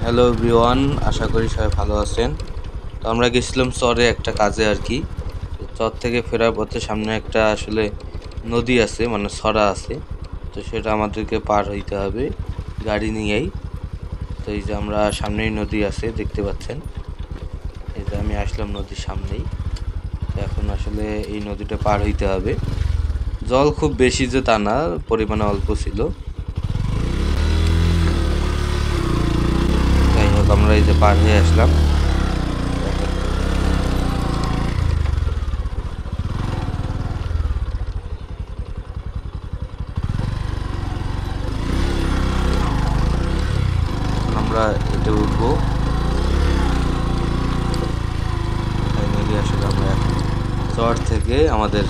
Hello everyone, আশা করি সবাই ভালো আছেন। তো আমরা গেছিলাম চরে একটা কাজে আর কি। তো চর থেকে ফেরার পথে সামনে একটা আসলে নদী আছে, মানে ছড়া আছে। তো সেটা আমাদেরকে পার হইতে হবে গাড়ি নিয়েই। তো এই যে আমরা সামনেই নদী আছে দেখতে পাচ্ছেন। এই যে আমি আসলাম নদীর সামনেই। তো এখন আসলে এই নদীটা পার হইতে হবে। জল খুব বেশি যে তা না, পরিমাণে অল্প ছিল। যাই হোক, আমরা এই যে পার হয়ে আসলাম। দেখেন, এখন আমরা এতে উঠবো। ফাইনালি আসলে আমরা এখন চর থেকে আমাদের